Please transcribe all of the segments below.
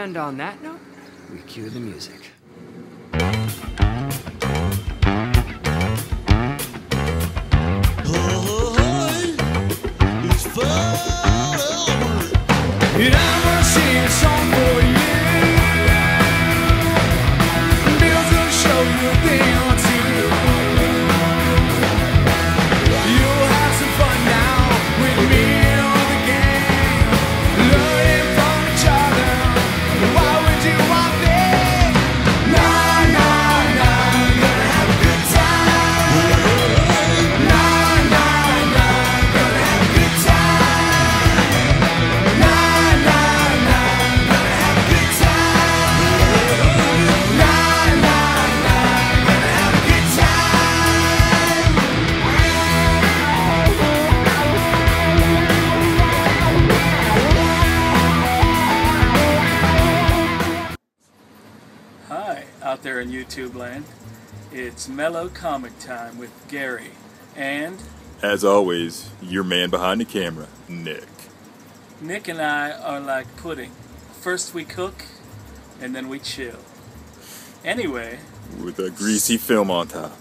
And on that note, we cue the music. And I'm gonna sing a song for you. Bill's gonna show you a thing or two. You'll have some fun now with me and all the gang, learning from each other. Why would you want me? Nah, nah, nah, gonna have a good time. Nah, nah, nah, gonna have a good time. Nah, nah, nah, gonna have a good time. Nah, nah, nah, gonna have a good time. Hi, out there in YouTube land. It's Mellow Comic Time with Gary and As always, your man behind the camera, Nick. Nick and I are like pudding. First we cook and then we chill. Anyway, With a greasy film on top.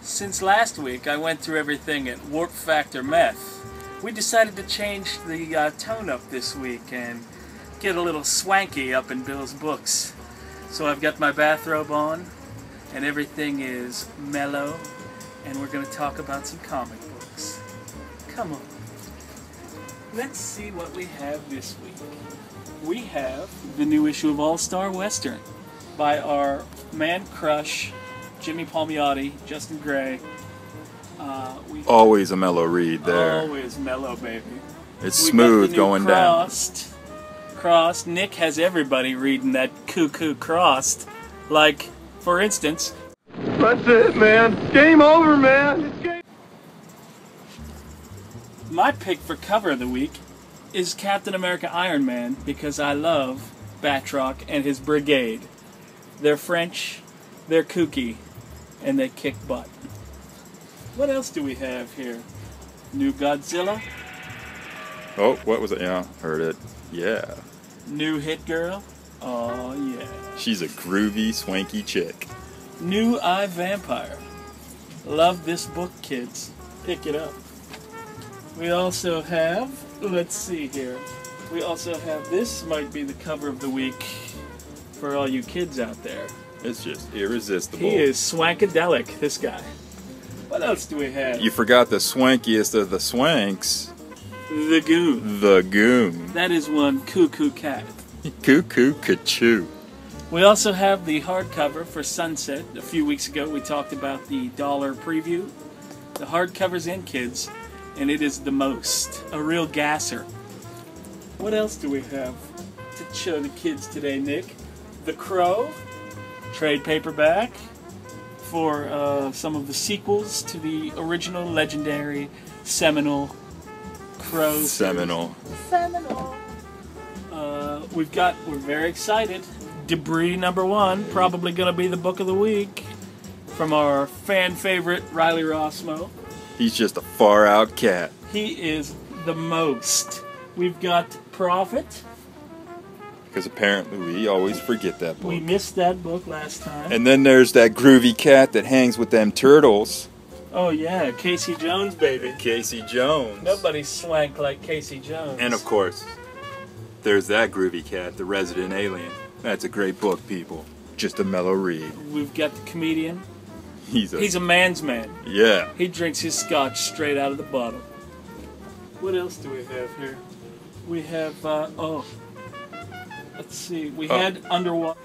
since last week I went through everything at Warp Factor Meth. We decided to change the tone up this week and get a little swanky up in Bill's books. So I've got my bathrobe on and everything is mellow and we're going to talk about some comic books. Come on. Let's see what we have this week. We have the new issue of All-Star Western by our man crush, Jimmy Palmiotti, Justin Gray. Always a mellow read there. Always mellow, baby. It's We got smooth the new going down. Crossed. Nick has everybody reading that cuckoo crossed. Like, for instance, That's it, man. Game over, man. It's game. my pick for cover of the week is Captain America Iron Man because I love Batroc and his brigade. They're French, they're kooky, and they kick butt. What else do we have here? New Godzilla, Oh, what was it? Yeah, heard it. Yeah. new Hit Girl, oh yeah. She's a groovy, swanky chick. New Eye Vampire. Love this book, kids. Pick it up. We also have, let's see here. We also have, this might be the cover of the week for all you kids out there. It's just irresistible. He is swankadelic, this guy. What else do we have? You forgot the swankiest of the swanks. The Goon. The Goon. That is one cuckoo cat. Cuckoo Kachoo. We also have the hardcover for Sunset. A few weeks ago we talked about the dollar preview. The hardcover's in, kids, and it is the most. A real gasser. What else do we have to show the kids today, Nick? The Crow, trade paperback for some of the sequels to the original legendary seminal Crow series. Seminal. We're very excited. Debris #1, probably going to be the book of the week from our fan favorite Riley Rossmo. He's just a far out cat. He is the most. We've got Prophet. Because apparently we always forget that book. We missed that book last time. And then there's that groovy cat that hangs with them turtles. Oh yeah, Casey Jones, baby. Casey Jones. Nobody's swank like Casey Jones. And of course, there's that groovy cat, the resident alien. That's a great book, people. Just a mellow read. We've got the comedian. He's a man's man. Yeah. He drinks his scotch straight out of the bottle. What else do we have here? We have, let's see. We had Underwater.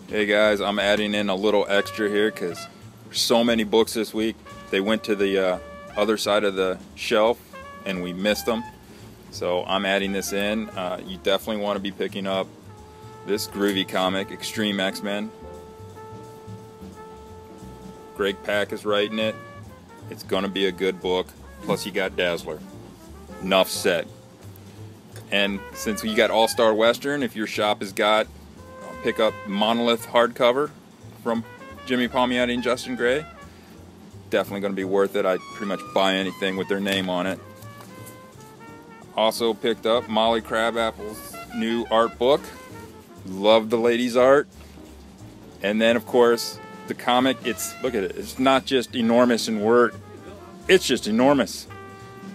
Hey guys, I'm adding in a little extra here because there's so many books this week. They went to the other side of the shelf and we missed them. So I'm adding this in. You definitely want to be picking up this groovy comic, Extreme X-Men. Greg Pak is writing it. It's going to be a good book. Plus you got Dazzler. Enough said. And since you got All-Star Western, if your shop has got, pick up Monolith hardcover from Jimmy Palmiotti and Justin Gray. Definitely going to be worth it. I'd pretty much buy anything with their name on it. Also picked up Molly Crabapple's new art book. Love the ladies' art. And then, of course, the comic. Look at it. It's not just enormous in word. It's just enormous.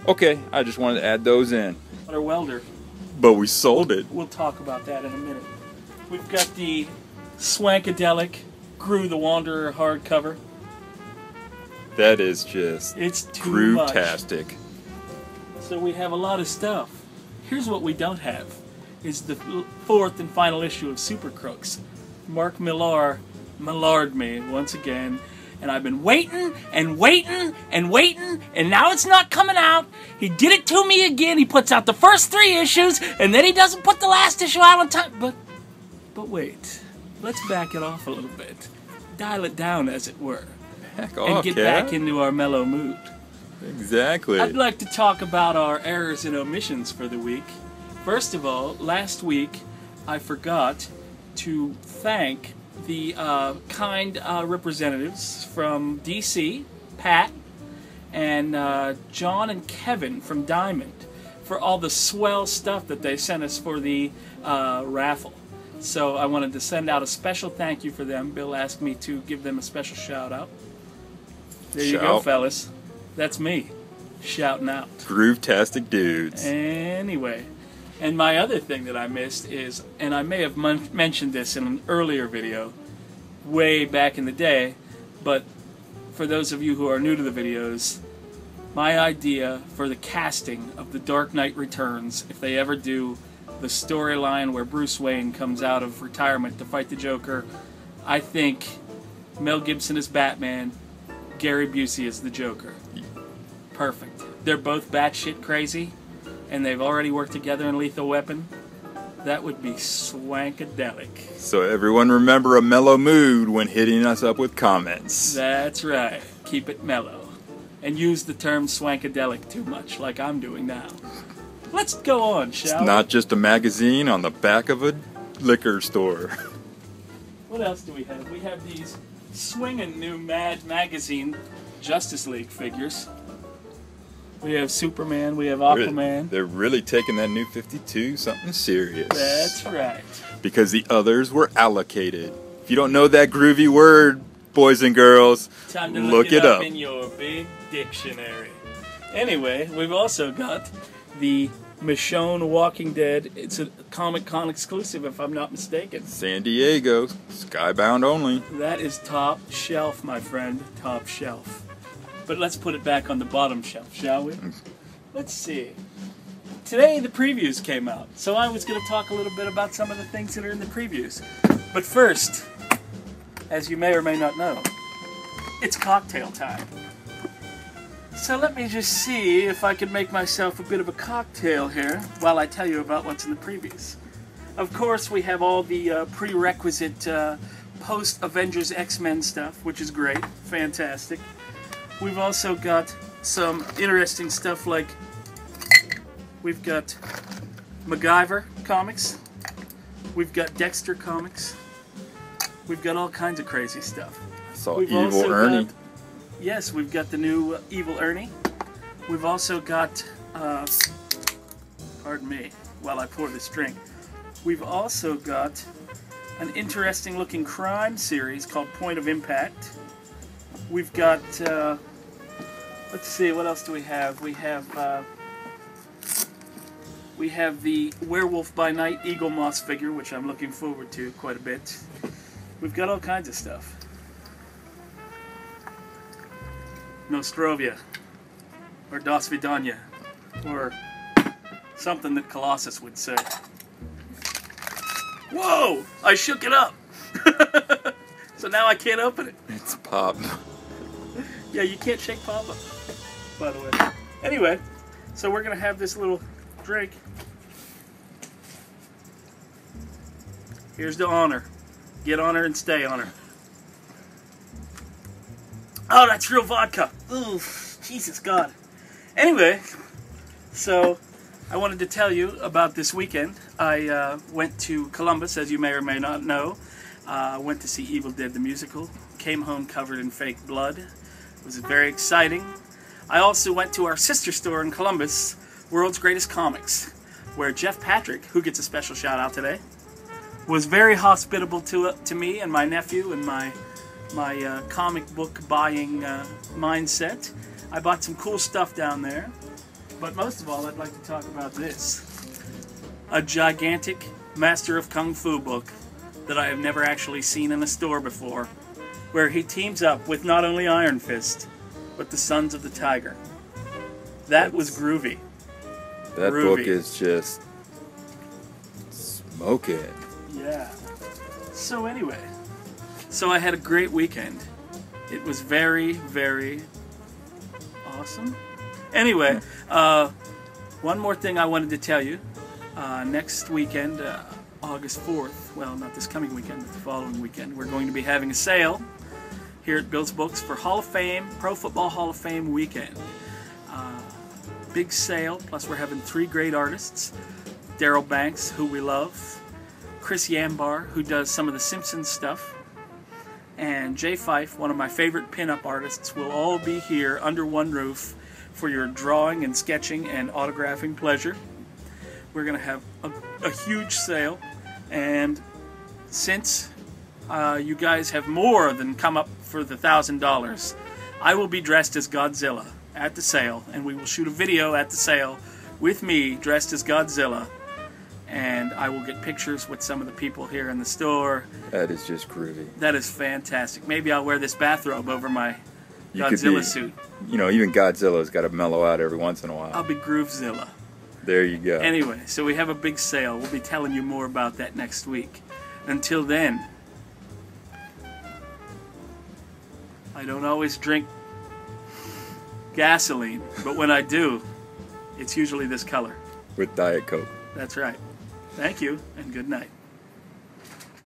Okay, I just wanted to add those in. Our welder. But we sold it. We'll talk about that in a minute. We've got the Swankadelic Groove the Wanderer hardcover. That is just It's too much. groove-tastic. So we have a lot of stuff. Here's what we don't have. Is the fourth and final issue of Super Crooks. Mark Millar Millar'd me once again. And I've been waiting and waiting and waiting, and now it's not coming out. He did it to me again. He puts out the first 3 issues, and then he doesn't put the last issue out on time. But wait. Let's back it off a little bit. Dial it down, as it were. Back And off, get Cat. back into our mellow mood. Exactly. I'd like to talk about our errors and omissions for the week. First of all, last week I forgot to thank the kind representatives from DC, Pat, and John and Kevin from Diamond, for all the swell stuff that they sent us for the raffle. So I wanted to send out a special thank you for them. Bill asked me to give them a special shout out. There you go, Shout. fellas. That's me, shouting out. Groove-tastic dudes. Anyway, and my other thing that I missed is, and I may have mentioned this in an earlier video, way back in the day, but for those of you who are new to the videos, my idea for the casting of The Dark Knight Returns, if they ever do the storyline where Bruce Wayne comes out of retirement to fight the Joker, I think Mel Gibson is Batman, Gary Busey is the Joker. Perfect. They're both batshit crazy, and they've already worked together in Lethal Weapon. That would be swankadelic. So everyone remember a mellow mood when hitting us up with comments. That's right. Keep it mellow. And use the term swankadelic too much, like I'm doing now. Let's go on, shall we? Not just a magazine on the back of a liquor store. What else do we have? We have these swinging new Mad Magazine Justice League figures. We have Superman, we have Aquaman. They're really taking that new 52 something serious. That's right. Because the others were allocated. If you don't know that groovy word, boys and girls, Time to look it up. in your big dictionary. Anyway, we've also got the Michonne Walking Dead. It's a Comic Con exclusive, if I'm not mistaken. San Diego, skybound only. That is top shelf, my friend. Top shelf. But let's put it back on the bottom shelf, shall we? Let's see. Today the previews came out, so I was going to talk a little bit about some of the things that are in the previews. But first, as you may or may not know, it's cocktail time. So let me just see if I can make myself a bit of a cocktail here while I tell you about what's in the previews. Of course, we have all the prerequisite post-Avengers X-Men stuff, which is great, fantastic. We've also got some interesting stuff like we've got MacGyver comics, we've got Dexter comics, we've got all kinds of crazy stuff. I saw We've Evil also Ernie. Yes, we've got the new Evil Ernie. We've also got, pardon me while I pour this drink, we've also got an interesting looking crime series called Point of Impact. We've got, let's see, what else do we have? We have the Werewolf by Night Eagle Moss figure, which I'm looking forward to quite a bit. We've got all kinds of stuff. Nostrovia, or Das Vidanya, or something that Colossus would say. Whoa! I shook it up! So now I can't open it. It's pop. Yeah, you can't shake Papa, by the way. Anyway, so we're going to have this little drink. Here's the honor. Get on her and stay on her. Oh, that's real vodka. Ooh, Jesus God. Anyway, so I wanted to tell you about this weekend. I went to Columbus, as you may or may not know. Went to see Evil Dead the musical. Came home covered in fake blood. It was very exciting. I also went to our sister store in Columbus, World's Greatest Comics. where Jeff Patrick, who gets a special shout out today, was very hospitable to me and my nephew and my comic book buying mindset. I bought some cool stuff down there, but most of all I'd like to talk about this. A gigantic Master of Kung Fu book that I have never actually seen in a store before, where he teams up with not only Iron Fist, but the Sons of the Tiger. That was groovy. That Groovy. book is just smoking. Yeah. So anyway, so I had a great weekend. It was very, very awesome. Anyway, one more thing I wanted to tell you. Next weekend, August 4th, well, not this coming weekend, but the following weekend, we're going to be having a sale here at Bill's Books for Hall of Fame, Pro Football Hall of Fame weekend. Big sale, plus we're having 3 great artists. Daryl Banks, who we love, Chris Yambar, who does some of the Simpsons stuff, and Jay Fife, one of my favorite pinup artists, will all be here under one roof for your drawing and sketching and autographing pleasure. We're going to have a huge sale, and since you guys have more than come up for the $1,000, I will be dressed as Godzilla at the sale, and we will shoot a video at the sale with me dressed as Godzilla, and I will get pictures with some of the people here in the store. That is just groovy. That is fantastic. Maybe I'll wear this bathrobe over my You could Godzilla be, suit. You know, even Godzilla's got to mellow out every once in a while. I'll be Groovzilla. There you go. Anyway, so we have a big sale. We'll be telling you more about that next week. Until then, I don't always drink gasoline, but when I do, it's usually this color. With Diet Coke. That's right. Thank you, and good night.